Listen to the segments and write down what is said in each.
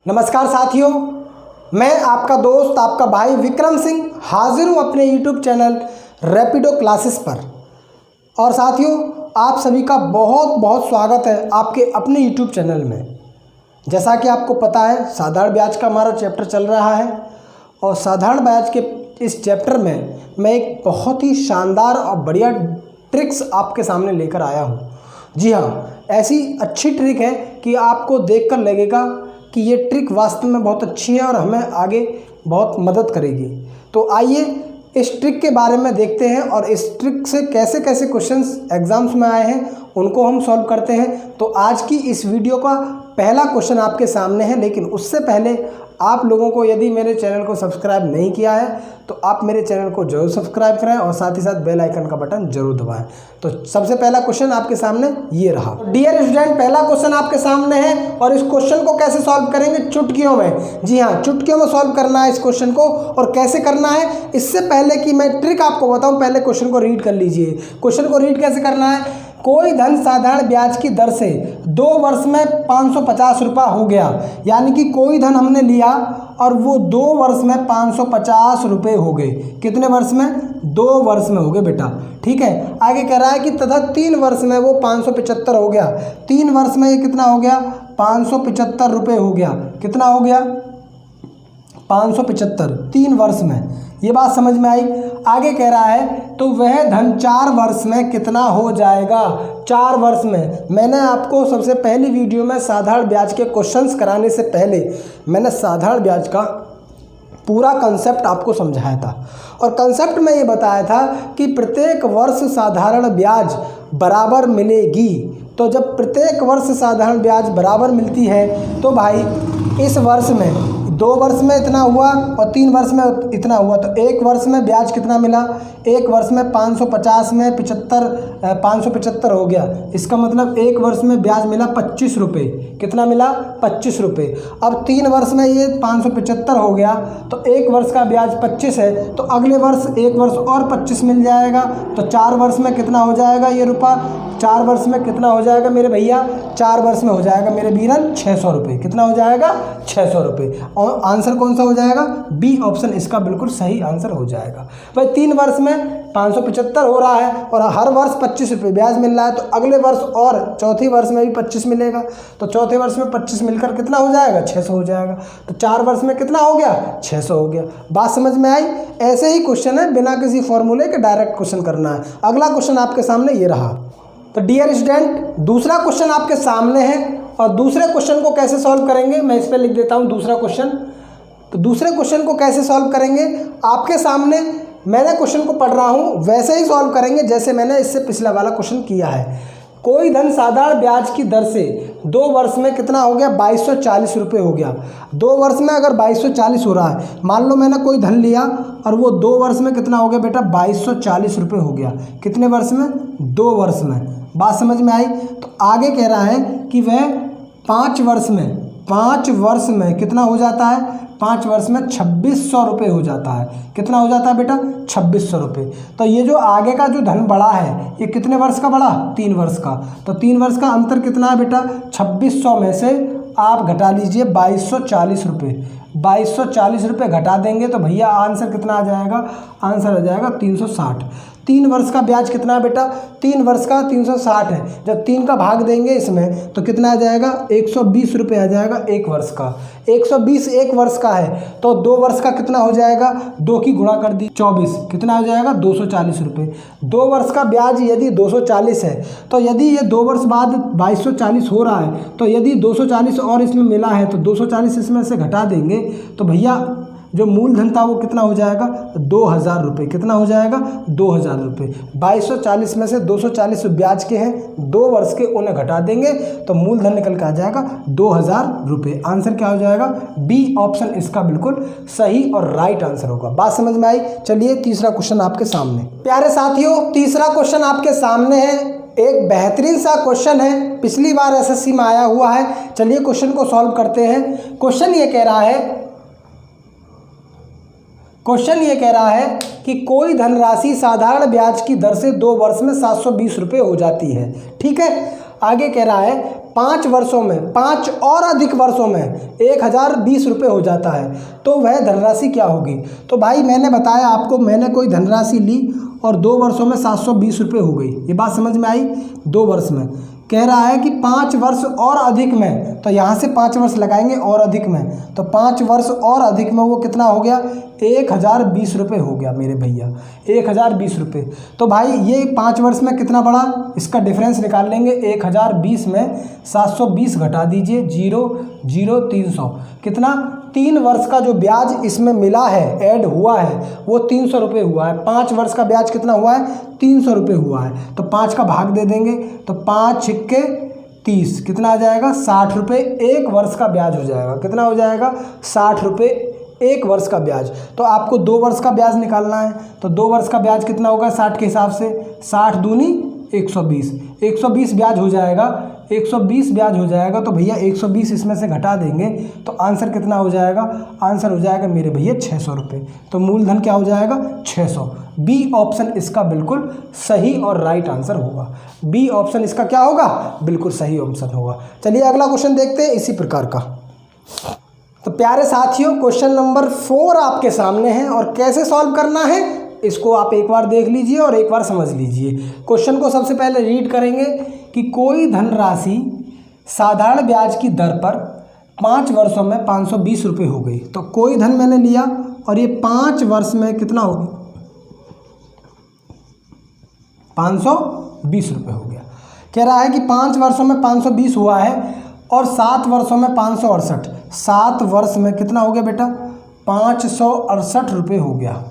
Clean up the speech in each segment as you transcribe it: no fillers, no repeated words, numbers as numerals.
नमस्कार साथियों, मैं आपका दोस्त आपका भाई विक्रम सिंह हाजिर हूँ अपने YouTube चैनल रैपिडो क्लासेस पर। और साथियों, आप सभी का बहुत बहुत स्वागत है आपके अपने YouTube चैनल में। जैसा कि आपको पता है, साधारण ब्याज का हमारा चैप्टर चल रहा है और साधारण ब्याज के इस चैप्टर में मैं एक बहुत ही शानदार और बढ़िया ट्रिक्स आपके सामने लेकर आया हूँ। जी हाँ, ऐसी अच्छी ट्रिक है कि आपको देखकर लगेगा कि ये ट्रिक वास्तव में बहुत अच्छी है और हमें आगे बहुत मदद करेगी। तो आइए इस ट्रिक के बारे में देखते हैं और इस ट्रिक से कैसे कैसे क्वेश्चंस एग्जाम्स में आए हैं उनको हम सॉल्व करते हैं। तो आज की इस वीडियो का पहला क्वेश्चन आपके सामने है, लेकिन उससे पहले आप लोगों को यदि मेरे चैनल को सब्सक्राइब नहीं किया है तो आप मेरे चैनल को जरूर सब्सक्राइब करें और साथ ही साथ बेल आइकन का बटन जरूर दबाएं। तो सबसे पहला क्वेश्चन आपके सामने ये रहा। डियर स्टूडेंट, पहला क्वेश्चन आपके सामने है और इस क्वेश्चन को कैसे सॉल्व करेंगे? चुटकियों में। जी हाँ, चुटकियों में सॉल्व करना है इस क्वेश्चन को। और कैसे करना है, इससे पहले कि मैं ट्रिक आपको बताऊं, पहले क्वेश्चन को रीड कर लीजिए। क्वेश्चन को रीड कैसे करना है? कोई धन साधारण ब्याज की दर से 2 वर्ष में 550 रुपये हो गया। यानी कि कोई धन हमने लिया और वो 2 वर्ष में 550 रुपये हो गए। कितने वर्ष में? 2 वर्ष में हो गए बेटा। ठीक है, आगे कह रहा है कि तथा 3 वर्ष में वो 575 हो गया। 3 वर्ष में ये कितना हो गया? 575 रुपये हो गया। कितना हो गया? 575 3 वर्ष में। ये बात समझ में आई? आगे कह रहा है तो वह धन 4 वर्ष में कितना हो जाएगा? 4 वर्ष में। मैंने आपको सबसे पहली वीडियो में साधारण ब्याज के क्वेश्चंस कराने से पहले मैंने साधारण ब्याज का पूरा कंसेप्ट आपको समझाया था और कंसेप्ट में ये बताया था कि प्रत्येक वर्ष साधारण ब्याज बराबर मिलेगी। तो जब प्रत्येक वर्ष साधारण ब्याज बराबर मिलती है तो भाई इस वर्ष में 2 वर्ष में इतना हुआ और 3 वर्ष में इतना हुआ, तो 1 वर्ष में ब्याज कितना मिला? 1 वर्ष में 550 में 575 हो गया। इसका मतलब 1 वर्ष में ब्याज मिला 25 रुपये। कितना मिला? 25 रुपये। अब 3 वर्ष में ये 575 हो गया, तो 1 वर्ष का ब्याज 25 है, तो अगले वर्ष 1 वर्ष और 25 मिल जाएगा। तो 4 वर्ष में कितना हो जाएगा ये रुपया? 4 वर्ष में कितना हो जाएगा मेरे भैया? 4 वर्ष में हो जाएगा मेरे बीरन 600 रुपये। कितना हो जाएगा? 600 रुपये। और आंसर कौन सा हो जाएगा? बी ऑप्शन इसका बिल्कुल सही आंसर हो जाएगा। भाई 3 वर्ष में 575 हो रहा है और हर वर्ष 25 रुपये ब्याज मिल रहा है, तो अगले वर्ष और चौथी वर्ष में भी 25 मिलेगा। तो चौथे वर्ष में 25 मिलकर कितना हो जाएगा? 600 हो जाएगा। तो 4 वर्ष में कितना हो गया? 600 हो गया। बात समझ में आई? ऐसे ही क्वेश्चन है, बिना किसी फॉर्मूले के डायरेक्ट क्वेश्चन करना है। अगला क्वेश्चन आपके सामने ये रहा। तो डियर स्टूडेंट, दूसरा क्वेश्चन आपके सामने है और दूसरे क्वेश्चन को कैसे सॉल्व करेंगे मैं इस पर लिख देता हूँ दूसरा क्वेश्चन। तो दूसरे क्वेश्चन को कैसे सॉल्व करेंगे, आपके सामने मैंने क्वेश्चन को पढ़ रहा हूँ वैसे ही सॉल्व करेंगे जैसे मैंने इससे पिछला वाला क्वेश्चन किया है। कोई धन साधारण ब्याज की दर से 2 वर्ष में कितना हो गया? 2240 रुपये हो गया। 2 वर्ष में अगर 2240 हो रहा है, मान लो मैंने कोई धन लिया और वो 2 वर्ष में कितना हो गया बेटा? 2240 रुपये हो गया। कितने वर्ष में? 2 वर्ष में। बात समझ में आई? तो आगे कह रहा है कि वह 5 वर्ष में कितना हो जाता है? 5 वर्ष में 2600 रुपये हो जाता है। कितना हो जाता है बेटा? 2600 रुपये। तो ये जो आगे का जो धन बढ़ा है ये कितने वर्ष का बढ़ा? 3 वर्ष का। तो 3 वर्ष का अंतर कितना है बेटा? 2600 में से आप घटा लीजिए 2240 रुपये। 2240 रुपये घटा देंगे तो भैया आंसर कितना आ जाएगा? आंसर आ जाएगा 360। 3 वर्ष का ब्याज कितना है बेटा? 3 वर्ष का 360 है। जब 3 का भाग देंगे इसमें तो कितना आ जाएगा? 120 रुपये आ जाएगा 1 वर्ष का। 120 1 वर्ष का है तो 2 वर्ष का कितना हो जाएगा? 2 की गुणा कर दी 24। कितना हो जाएगा? 240 रुपये। 2 वर्ष का ब्याज यदि 240 है तो यदि ये 2 वर्ष बाद 2240 हो रहा है तो यदि 240 और इसमें मिला है तो 240 इसमें से घटा देंगे तो भैया जो मूलधन था वो कितना हो जाएगा? 2000 रुपये। कितना हो जाएगा? 2000 रुपये। 2240 में से 240 ब्याज के हैं, 2 वर्ष के, उन्हें घटा देंगे तो मूलधन निकल के आ जाएगा 2000 रुपये। आंसर क्या हो जाएगा? बी ऑप्शन इसका बिल्कुल सही और राइट आंसर होगा। बात समझ में आई? चलिए तीसरा क्वेश्चन आपके सामने। प्यारे साथियों, तीसरा क्वेश्चन आपके सामने है। एक बेहतरीन सा क्वेश्चन है, पिछली बार एसएससी में आया हुआ है। चलिए क्वेश्चन को सॉल्व करते हैं। क्वेश्चन ये कह रहा है कि कोई धनराशि साधारण ब्याज की दर से 2 वर्ष में 720 रुपये हो जाती है। ठीक है, आगे कह रहा है 5 वर्षों में, 5 और अधिक वर्षों में 1020 रुपये हो जाता है, तो वह धनराशि क्या होगी। तो भाई मैंने बताया आपको, मैंने कोई धनराशि ली और 2 वर्षों में 720 रुपये हो गई। ये बात समझ में आई। 2 वर्ष में कह रहा है कि 5 वर्ष और अधिक में, तो यहाँ से 5 वर्ष लगाएंगे और अधिक में, तो 5 वर्ष और अधिक में वो कितना हो गया, 1020 रुपये हो गया मेरे भैया, 1020 रुपये। तो भाई ये 5 वर्ष में कितना बढ़ा, इसका डिफरेंस निकाल लेंगे। 1020 में 720 घटा दीजिए, 0 0 300, कितना 3 वर्ष का जो ब्याज इसमें मिला है, ऐड हुआ है, वो 300 रुपये हुआ है। 5 वर्ष का ब्याज कितना हुआ है, 300 रुपये हुआ है। तो 5 का भाग दे देंगे, तो 5 छिक्के 30, कितना आ जाएगा, 60 रुपये 1 वर्ष का ब्याज हो जाएगा। कितना हो जाएगा, 60 रुपये 1 वर्ष का ब्याज। तो आपको 2 वर्ष का ब्याज निकालना है, तो 2 वर्ष का ब्याज कितना होगा 60 के हिसाब से, 60 दूनी 120, 120 ब्याज हो जाएगा, 120 ब्याज हो जाएगा। तो भैया 120 इसमें से घटा देंगे तो आंसर कितना हो जाएगा, आंसर हो जाएगा मेरे भैया 600 रुपये। तो मूलधन क्या हो जाएगा, 600। बी ऑप्शन इसका बिल्कुल सही और राइट आंसर होगा। बी ऑप्शन इसका क्या होगा, बिल्कुल सही ऑप्शन होगा। चलिए अगला क्वेश्चन देखते हैं इसी प्रकार का। तो प्यारे साथियों, क्वेश्चन नंबर 4 आपके सामने है और कैसे सॉल्व करना है इसको आप एक बार देख लीजिए और एक बार समझ लीजिए। क्वेश्चन को सबसे पहले रीड करेंगे कि कोई धनराशि साधारण ब्याज की दर पर 5 वर्षों में 520 रुपये हो गई। तो कोई धन मैंने लिया और ये 5 वर्ष में कितना हो गया, 520 रुपये हो गया। कह रहा है कि 5 वर्षों में 520 हुआ है और 7 वर्षों में 568, 7 वर्ष में कितना हो गया बेटा, 568 रुपये हो गया।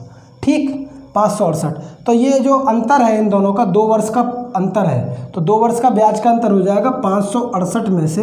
ठीक, 568। तो ये जो अंतर है इन दोनों का, 2 वर्ष का अंतर है, तो 2 वर्ष का ब्याज का अंतर हो जाएगा। 568 में से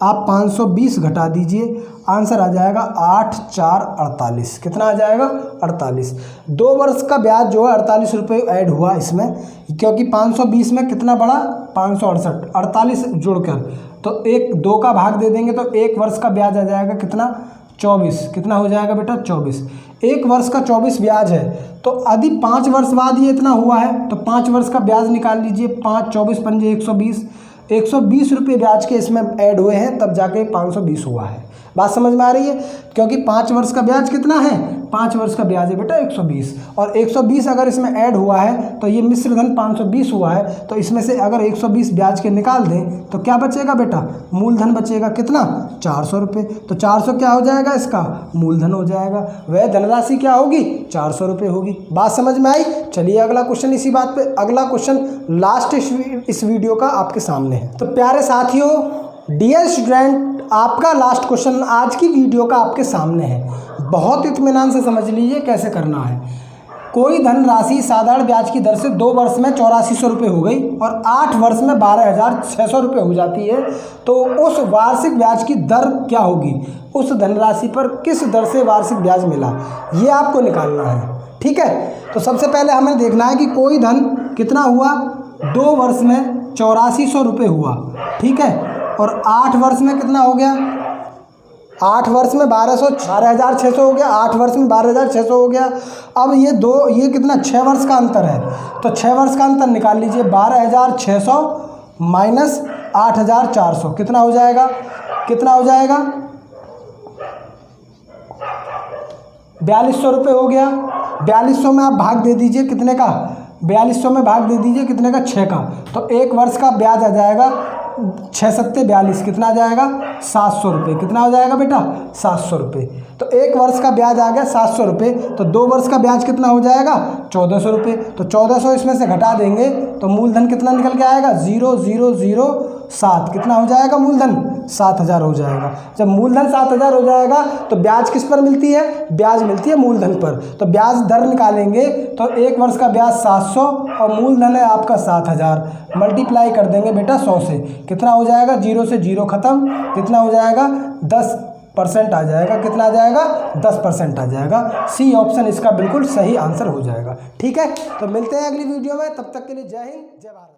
आप 520 घटा दीजिए, आंसर आ जाएगा 8 4 48। कितना आ जाएगा, 48। 2 वर्ष का ब्याज जो है 48 रुपये ऐड हुआ इसमें, क्योंकि 520 में कितना बढ़ा, 568, 48 जुड़कर, तो 2 का भाग दे देंगे तो 1 वर्ष का ब्याज आ जाएगा कितना, 24। कितना हो जाएगा बेटा, 24। 1 वर्ष का 24 ब्याज है, तो यदि 5 वर्ष बाद ये इतना हुआ है तो 5 वर्ष का ब्याज निकाल लीजिए। 5 24 पंजे 120, 120 रुपये ब्याज के इसमें ऐड हुए हैं, तब जाके 520 हुआ है। बात समझ में आ रही है, क्योंकि 5 वर्ष का ब्याज कितना है, 5 वर्ष का ब्याज है बेटा 120, और 120 अगर इसमें ऐड हुआ है तो ये मिश्र धन 520 हुआ है। तो इसमें से अगर 120 ब्याज के निकाल दें तो क्या बचेगा बेटा, मूलधन बचेगा कितना, 400 रुपये। तो 400 क्या हो जाएगा, इसका मूलधन हो जाएगा। वह धनराशि क्या होगी, 400 रुपये होगी। बात समझ में आई। चलिए अगला क्वेश्चन इसी बात पे, अगला क्वेश्चन लास्ट इस वीडियो का आपके सामने है। तो प्यारे साथियों, डियर स्टूडेंट, आपका लास्ट क्वेश्चन आज की वीडियो का आपके सामने है। बहुत इत्मीनान से समझ लीजिए कैसे करना है। कोई धनराशि साधारण ब्याज की दर से 2 वर्ष में 8400 रुपये हो गई और 8 वर्ष में 12600 रुपये हो जाती है, तो उस वार्षिक ब्याज की दर क्या होगी, उस धनराशि पर किस दर से वार्षिक ब्याज मिला, ये आपको निकालना है। ठीक है, तो सबसे पहले हमें देखना है कि कोई धन कितना हुआ, 2 वर्ष में 8400 रुपये हुआ। ठीक है, और 8 वर्ष में कितना हो गया, 8 वर्ष में 12600 हो गया, 8 वर्ष में 12600 हो गया। अब ये कितना, 6 वर्ष का अंतर है, तो 6 वर्ष का अंतर निकाल लीजिए। 12600 माइनस 8400 कितना हो जाएगा, कितना हो जाएगा, 4200 रुपये हो गया। 4200 में आप भाग दे दीजिए कितने का, 4200 में भाग दे दीजिए कितने का, 6 का। तो 1 वर्ष का ब्याज आ जाएगा 6 7 42, कितना आ जाएगा, 700 रुपये। कितना हो जाएगा बेटा, 700 रुपये। तो 1 वर्ष का ब्याज आ गया 700 रुपये, तो 2 वर्ष का ब्याज कितना हो जाएगा, 1400 रुपये। तो 1400 इसमें से घटा देंगे तो मूलधन कितना निकल के आएगा, 0007। कितना हो जाएगा मूलधन, 7000 हो जाएगा। जब मूलधन 7000 हो जाएगा तो ब्याज किस पर मिलती है, ब्याज मिलती है मूलधन पर। तो ब्याज दर निकालेंगे तो 1 वर्ष का ब्याज 700 और मूलधन है आपका 7000, मल्टीप्लाई कर देंगे बेटा 100 से। कितना हो जाएगा, 0 से 0 खत्म, कितना हो जाएगा, 10% आ जाएगा। कितना आ जाएगा, 10% आ जाएगा। सी ऑप्शन इसका बिल्कुल सही आंसर हो जाएगा। ठीक है, तो मिलते हैं अगली वीडियो में, तब तक के लिए जय हिंद जय भारत।